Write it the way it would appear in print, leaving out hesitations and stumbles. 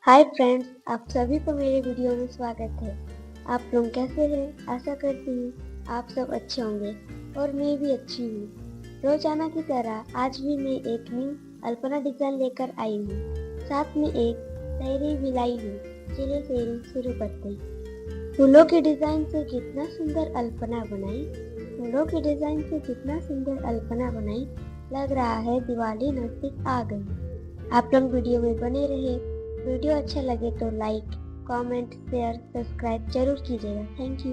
Hi friends, आप सभी को मेरे वीडियो में स्वागत है। आप लोग कैसे हैं? आशा करती हूँ आप सब अच्छे होंगे और मैं भी अच्छी हूँ। रोजाना की तरह आज भी मैं एक न्यू अल्पना डिजाइन लेकर आई हूँ। साथ में एक डायरी भी लाई हूँ। चलिए शेयरिंग शुरू करते हैं। फूलों के डिजाइन से कितना सुंदर अल्पना बनाई। फूलों के डिजाइन से कितना सुंदर अल्पना बनाई। लग रहा है दिवाली नजदीक आ गई। आप लोग वीडियो में बने रहे। वीडियो अच्छा लगे तो लाइक, कमेंट, शेयर, सब्सक्राइब जरूर कीजिएगा। Thank you.